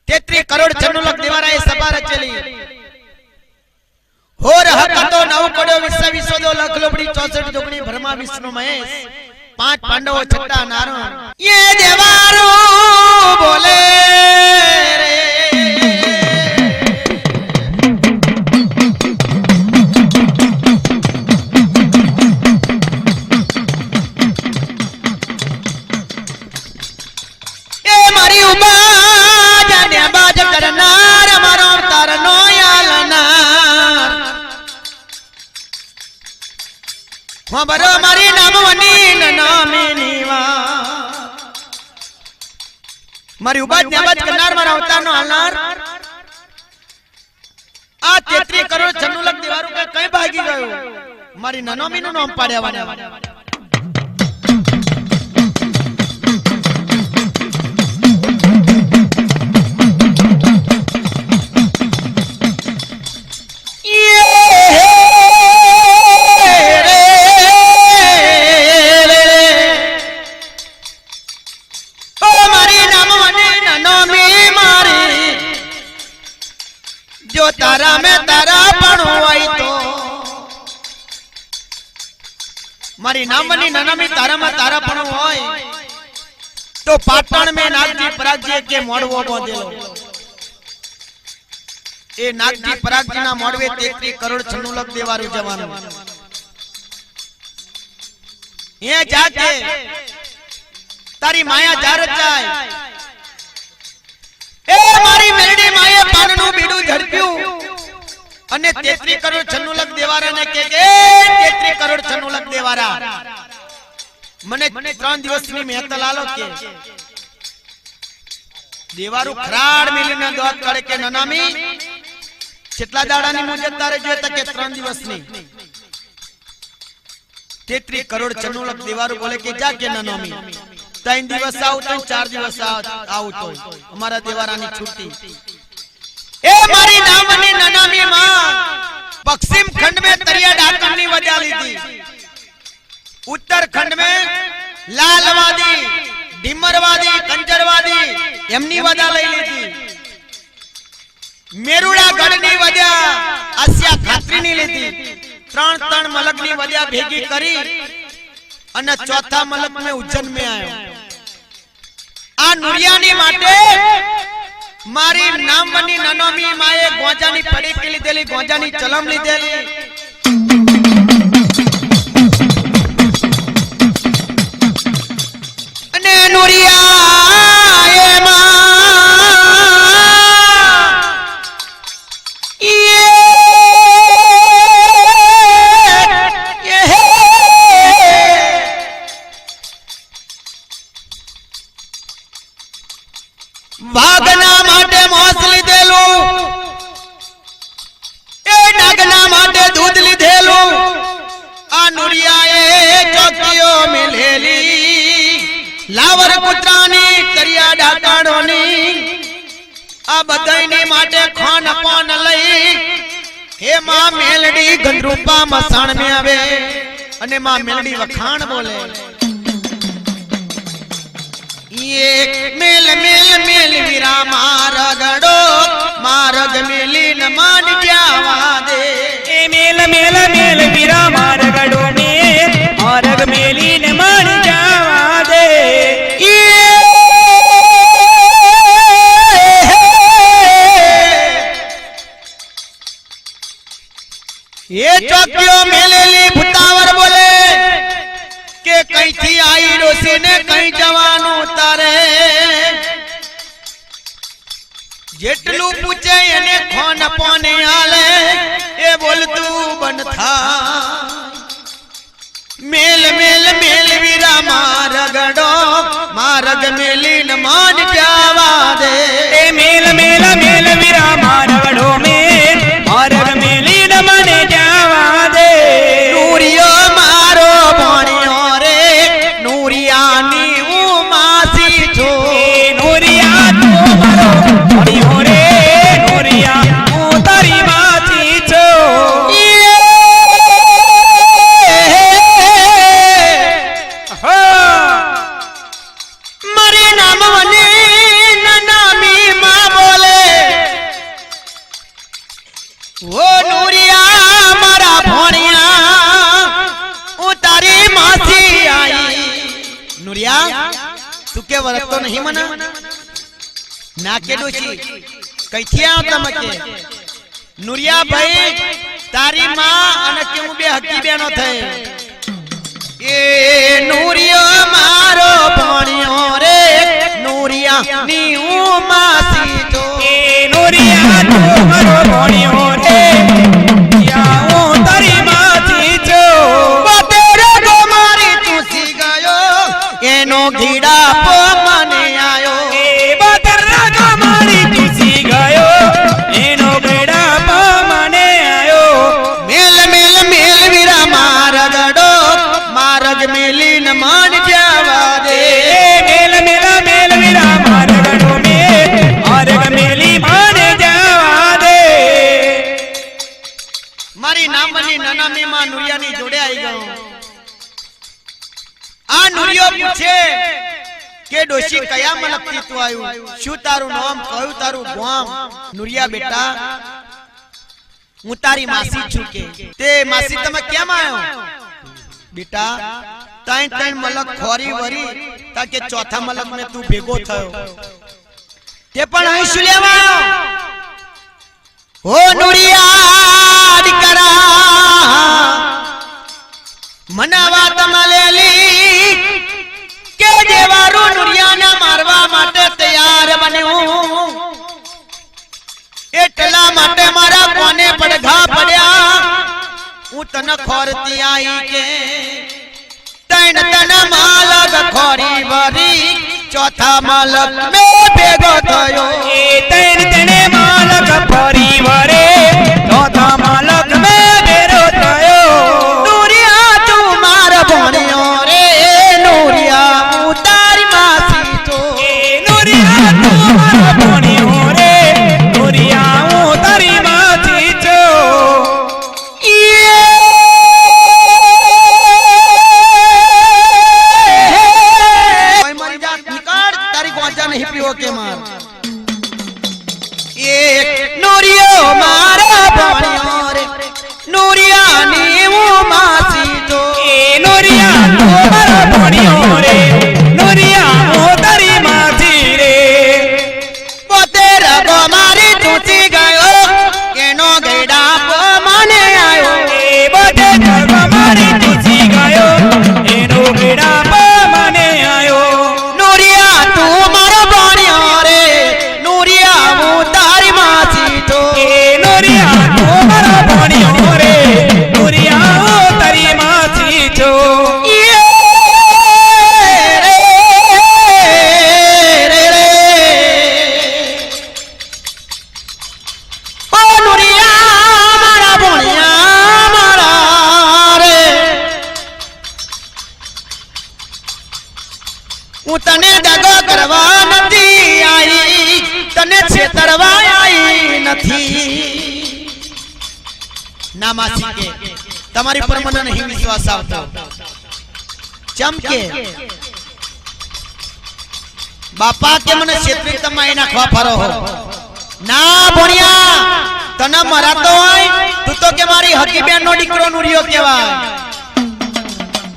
33 करोड़ 96 लाख देवारा ये सभा रचेली होर हकतो नव कड़ो विश्व विश्व 2 लाख लोबड़ी 64 जोगणी ब्रह्मा विष्णु महेश 5 पांडवों छठा नारायण ये देवारो बोले रे ये मारी उबा जाने बाज करनार मारो तारनो यालना बरो मारी नाम वनी नामी नीवा मारी उबाज न्याबाज करनार मारा अवतार नो हालनार आ 33 करोड़ 96 लाख देवारो के कई भागी गयो मारी ननोमी नु नाम पाड्यावाने तारा में तारा पणवाई तो मारी नामनी ननामी तारा में तारा पणवाई तो पाटण में नागजी परागजी के मोड़वो बांधेलो ए नागजी परागजी ना मोड़वे 33 करोड़ 96 लाख देवारू जवानो ये जाके तारी माया जार जाय ए मारी मेरडी माये पाननु बीडू झड़प्यू અને 33 કરોડ 96 લાખ દેવારા ને કે 33 કરોડ 96 લાખ દેવારા મને 3 દિવસની મહેતલ આલો કે દેવારું ખરાડ મિલીને દોત કરે કે નનામી કેટલા દાડાની મુજબ તારે જોઈએ તો કે 3 દિવસની 33 કરોડ 96 લાખ દેવારું બોલે કે જા કે નનામી 3 દિવસ આવ તો 4 દિવસ આવ તો અમારા દેવારાની છૂટી ए मारी नामनी ननामी मां पश्चिम खंड में तरिया डाकनी वजा ली थी उत्तरखंड में लालवादी डिमरवादी कंजरवादी एमनी वजा लई ली थी मेरुड़ा गढ़नी वजा आसिया खातरीनी ली थी 3 मलकनी वजा भेगी करी અને ચોથા મલક में उज्जैन में आयो आ नुरियानी माटे मारी नामनी ननोमी माए गोजानी पड़ी के लीधेली गोजानी चलम लीधेली अने नुरिया ए मां भागना माटे मोस लीधेलू ए नागना माटे दूध लीधेलू आ नुरियाए चौकीओ मिलेली लावर कुतरानी करिया डाकाणोनी आ बधाईनी माटे खान पान लई हे मां मेलडी गंद्रूपा मसाण में आवे अने मां मेलडी वखाण बोले ये मेल मेल मेल वीरा मारगड़ो मारग मेली न मान जावा दे ए मेल मेल मेल वीरा मारगड़ो में मारग मेली न मान जावा दे ये चौकियों मेलेली भुतावर बोले के कहीं थी आई रोसी ने कहीं जवानो तारे जेटलू पूछे एने खोन पाने आले ए बोल तू बन था मेल मेल मेल वीरा मारगड़ो मारग मेली न मान जावा दे ए मेल मेल मेल वीरा मारगड़ो में मारग मेली न मान जावा दे नूरियो मारो पानियो मरे नाम वने કે વરસ તો નહીં મના ના કે ડોશી કઈથી આવ તમે કે નુરિયા ભાઈ તારી માં અને કે હું બે હકી બેનો થઈ એ નુરિયો મારો ભણ્યો રે નુરિયા ની હું માસી તો એ નુરિયા તું મારો ભણ્યો રે યા હું તારી માસી છો બતેરે ગો મારી તું સી ગયો એનો ઘીડા પો મને આયો એ બતેરે ગો મારી તું સી ગયો એનો ઘીડા પો મને આયો મેલ મેલ મેલ વીરા મારગડો મારગ મેલી ન માન જાવા દે મેલ મેલા મેલ વીરા મારગડો મે મારગ મેલી માન જાવા દે મારી નામની નનામી માં નુરિયાની જોડે આવી ગયો આ નુરિયો પૂછે કે ડોશી કયા મલકથી તું આવ્યું શું તારું નામ કયું તારું ગામ નુરિયા બેટા હું તારી માસી છું કે તે માસી તમે કેમ આવ્યો બેટા ત્રણ ત્રણ મલક ખોરી વરી તાકે ચોથા મલક મે તું ભેગો થયો તે પણ અહીં શું લેવા આવ્યો હો નુરિયા દીકરા મનાવા તમાલેલી કે દેવારું નુરિયાને મારવા માટે તૈયાર બન્યું એટલા માટે મારા કોને પડઘા પડ્યા હું તને ખોરતી આઈ કે તૈન તને માલક ખોરી વરી ચોથા માલક મે ભેગો થયો એ તૈન તને માલક ફરી વરે ચોથા માલક મે ભેરો થયો નુરિયા તું માર ભણ્યો રે નુરિયા હું તારી માસી તો એ નુરિયા તું મારો ભણ્યો રે નુરિયા હું તારી માસી છો મારી જાત નિકાળ તારી ગોંજા નહીં પીવો કે માર એ નુરિયો મારા ભણ્યો રે નુરિયા ની હું માસી તો એ નુરિયા તું મારો ભણ્યો રે નુરિયા હું તારી માસી રે પોતે રગો મારી તૂટી ગયો એનો ગેડા પો મને આયો એ બધે ધર્મ મારી તૂટી ગયો એનો ઘેડા પો મને આયો નુરિયા તું મારો ભણ્યો રે નુરિયા હું તારી માસી તો એ નુરિયા તું મારો ભણ્યો રે નુરિયા હું તારી માસી છો હું તને દગો કરવા નથી આવી તને છેતરવા આવી નથી ના માસી કે તમારી પર મને નહીં વિશ્વાસ આવતો ચમકે બાપા કે મને છેતરી તમે અહીં નાખવા ફરો હો ના ભણ્યા તને મરાતો હોય તું તો કે મારી હકી બેન નો દીકરો નુરિયો કહેવાય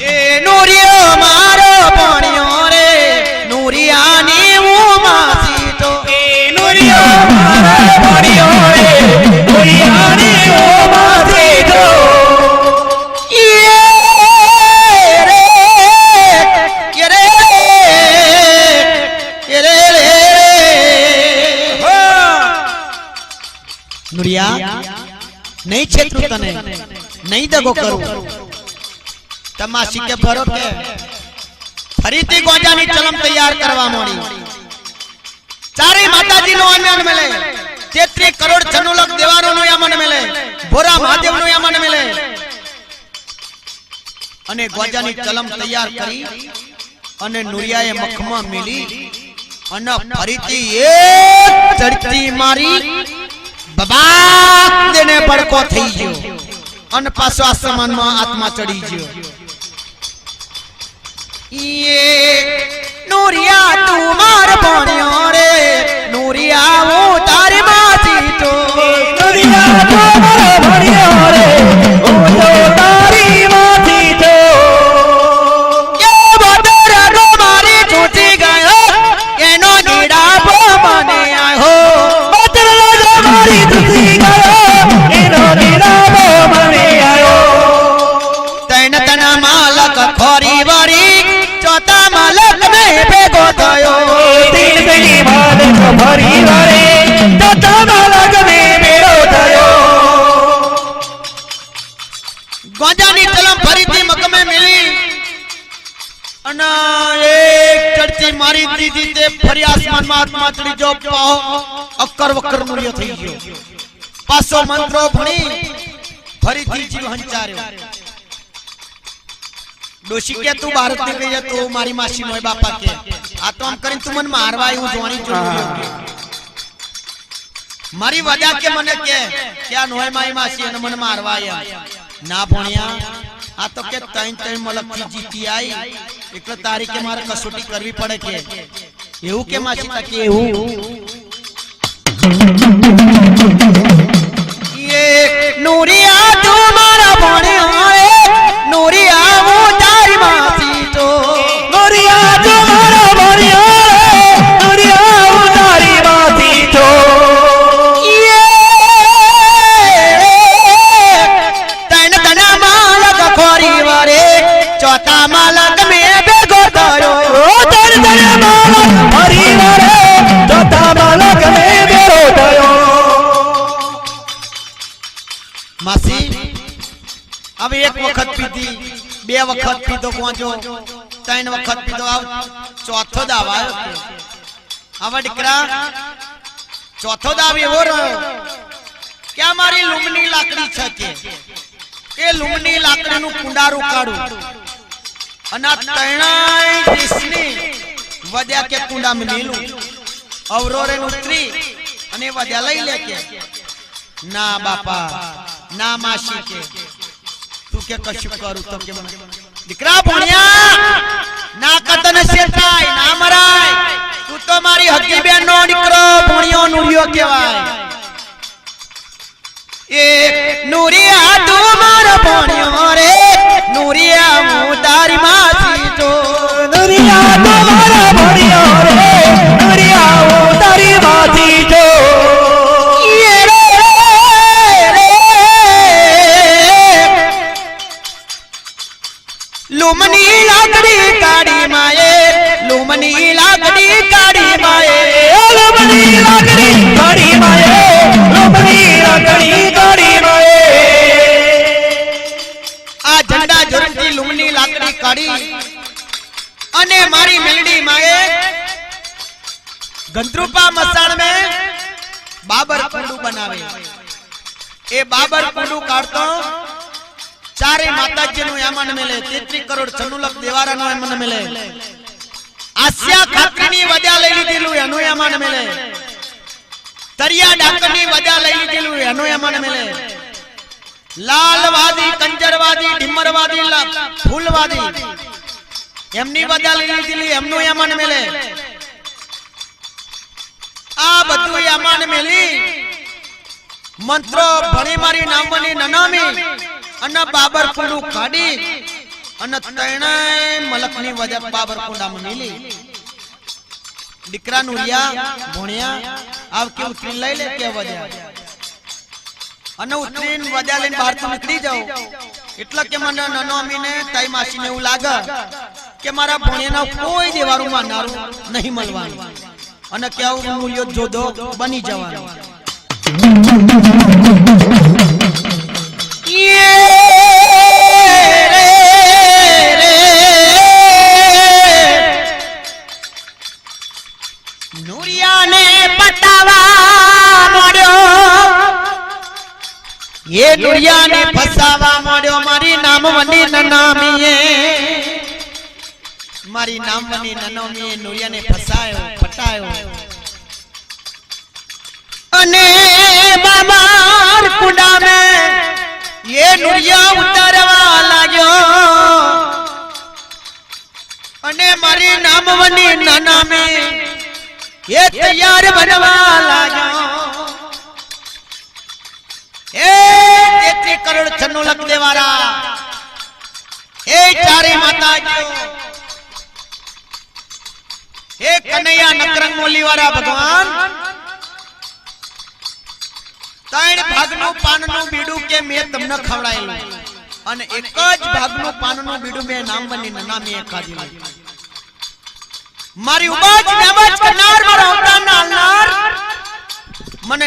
એ નુરિયો મારો ભણ્યો રે નુરિયાની હું માસી તો એ નુરિયો મારો ભણ્યો રે નુરિયાની હું માસી છો નુરિયા નહીં છેતરું તને નહીં દગો કરું તમાસી કે ભરો કે ફરીથી ગોંજાની ચલમ તૈયાર કરવા માંડી ચારે માતાજીનો આનંદ મળે 33 કરોડ 96 લાખ દેવારોનો યામન મળે ભોરા મહાદેવનો યામન મળે અને ગોંજાની ચલમ તૈયાર કરી અને નુરિયાએ મખમાં મિલી અને ફરીથી એક ચડતી મારી બબાક દેને પડકો થઈ ગયો અને પાછો આસમાનમાં આત્મા ચડી ગયો નુરિયા તું માર ભણ્યો રે નુરિયા હું તારી માસી તો નુરિયા તું મારો ભણ્યો રે હું તો તારી માસી છો એ બદરા રો મારી છૂટી ગયો પરિવારે તથા બાલક ને મેળો થયો ગોજાની તલમ ફરીથી મકમે મિલી અને એક ચડતી મારી દીધી તે ફરી આસમાનમાં આત્મા ચડી જો અક્કર વક્કર મૂલ્ય થઈ ગયો પાસો મંત્રો ભણી ફરીથી જીવ હંચાર્યો ડોશી કે તું ભારત ની ગઈ તું મારી માસી નોય બાપા કે આ તો આમ કરીને તું મને મારવા આવ્યું જોવાની જોયું મારી વજા કે મને કે આ નોય મારી માસી અને મને મારવા આવ્યા ના ભણ્યા આ તો કે ત્રણ મલક થી જીતી આવી એટલે તારી કે મારે કસોટી કરવી પડે કે એવું કે માસી તા કે એવું નૂરિયા તું મારા ભણ્યા નૂરિયા હું તારી માસી તો નૂરિયા તું મારા ભણ્યા નૂરિયા હું તારી માસી તો ચોથા માલક મે ભેગો થયો પરિવારે ચોથા બાલક ને મેળો થયો માસી હવે એક વખત પીધી બે વખત પીધો પહોંચો ત્રણ વખત પીધો ચોથો દાવ આવ્યો હવે દીકરા ચોથો દાવ એવો રહ્યો કે આ મારી લૂમની લાકડી છે કે એ લૂમની લાકડીનું કુંડારું કાઢું અને ત્રણેય દેશની વધ્યા કે કુંડામાં નીલું અવરોરે ઉતરી અને વધ્યા લઈ લે કે ના બાપા ના માસી કે તું કે કશું કરું તો કે દીકરા ભણ્યા ના કતન શેતાય ના મરાય તું તો મારી હકી બેન નો દીકરો ભણ્યો નુરિયો કહેવાય એ નુરિયા તું મારો ભણ્યો રે નુરિયા હું તારી માસી તો નૂરિયા તું મારા ભણ્યો રે નૂરિયા હું તારી માસી તો લૂમની લાકડી કાઢી માએ લૂમની લાકડી કાઢી માએ લૂમની લાકડી કાઢી માએ લૂમની લાકડી કાઢી માએ આ ઝંડા ઝુરમતી લૂમની લાકડી કાઢી અને મારી મેલડી માએ ગંદ્રુપા મસાણ में બાબર કુંડું બનાવે એ બાબર કુંડું કાઢતો चारे माताजी नु यामन मिले 33 करोड़ 96 लाख देवारा नु यामन मिले आसिया खातरीनी वजा લઈ લીધેલું એનો यामन मिले तरिया डाकनी वजा લઈ લીધેલું એનો यामन मिले लालवादी कंजरवादी ढिमरवादी फूलवादी એમની વજા લઈ લીધેલી એમનો यामन मिले આ બધું यामन मिली મંત્રો ભણી મારી નામની નનામી અને બાબર કુંડું કાઢી અને ત્રણેય મલકની વજા બાબર કુંડામાં મિલી દીકરા નુરિયા ભણ્યા આવ કે ઉતરી લઈ લે કે વજા અને ઉતરીને વજા લઈને બહાર તો નીકળી જાવ એટલે કે મને નનોમીને તાઈ માસીને એવું લાગે કે મારા ભણ્યાના કોઈ દેવારું માનનારું નહીં મળવાનું અને કેવું મૂલ્યો જોદો બની જવાનું नुरिया ने पटावा मोड़्यो ये नुरिया ने फसावा मोड़्यो मारी नामवनी ननामीए मारी नामवनी ननामीए नुरिया ने फसायो पटायो अने बाबार कुंडा में ये नुरिया उतारवा लाग्यो अने मारी नामवनी ननामी ये तैयार बनवा लाग्यो ए 33 करोड़ 96 लाख देवारा ए चारे माताजीओ ए कन्हैया नकरंग मोली वाला भगवान ત્રણ ભાગનું પાનનું બીડું કે મેં તમને ખવડાયેલું અને એક જ ભાગનું પાનનું બીડું મેં નામવની નનામીએ ખાધેલું મારી ઉબાજ નામજ કરનાર મારા અવતારના હાલનાર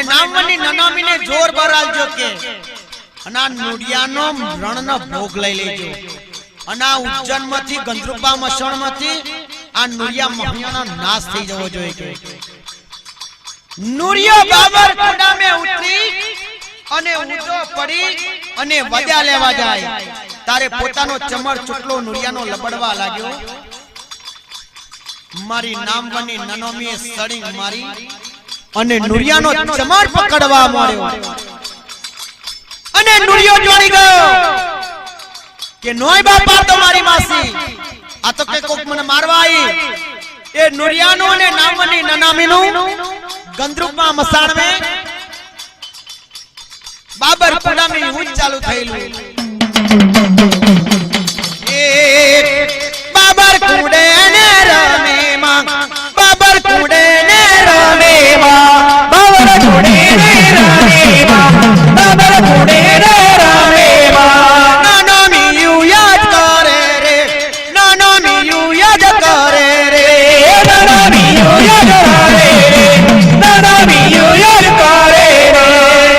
નામની નનામીને જોર બરાલજો કે અને આ નુડિયાનો રણનો ભોગ લઈ લેજો અને આ ઉજ્જૈનમાંથી ગંદ્રુપા મસણમાંથી આ નુડિયા મહિયાનો નાશ થઈ જવો જોઈએ કે નુડિયો બાબર કોડામે ઉતરી અને ઊંચો પડી અને વધ્યા લેવા જાય તારે પોતાનો ચમર ચૂટલો નુડિયાનો લબડવા લાગ્યો મારી નામવની નનોમીએ સડી મારી અને નુડિયાનો ચમર પકડવા માંડ્યો અને નુડિયો જોડી ગયો કે નોય બાપા તમારી માસી આ તો કે કોક મને મારવા આવી એ નુડિયાનો અને નામવની નનામીનું ગંદ્રુપમાં મસાણમે બાબર કોડામે યુદ્ધ ચાલુ થયેલું એ બાબર કુડે ને રમે માં બાબર કુડે ને રમે માં બાબર કુડે ને રમે માં બાબર કુડે ને રમે માં નાનામી યુ યાદ કરે રે નાનામી યુ યાદ કરે રે નાનામી યુ યાદ કરે રે નાનામી યુ યાદ કરે રે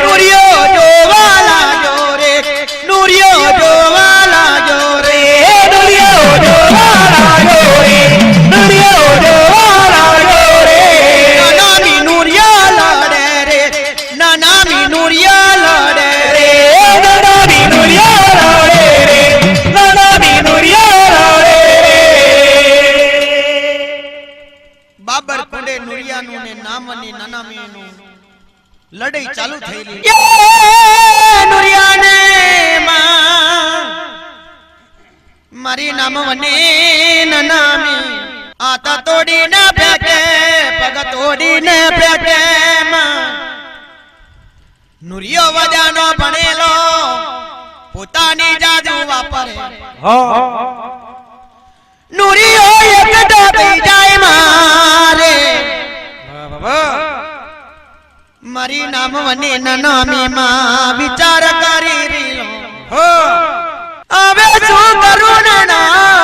નુરિયો જોવાલા જો રે નુરિયો જોવાલા જો રે નુરિયો જોવાલા જો રે નુરિયો જોવાલા જો રે નાનામી નુરિયા લડે રે નાનામી નુરિયા લડે રે નાનામી નુરિયા લડે રે નાનામી નુરિયા લડે રે બાબર કુંડે નુરિયાનું ને નામની નનામીનું લડાઈ ચાલુ થયેલી એ નુરિયાને માં મારી નામવને નનામી આતા તોડીને ફેંકે પગ તોડીને ફેંકે માં નુરિયો વજાનો ભણેલો પોતાની જાદુ વાપરે નુરિયો એક ડોકી જાય મારે મારી નામવને નનામી માં વિચાર કરી રીલો હવે શું કરું ના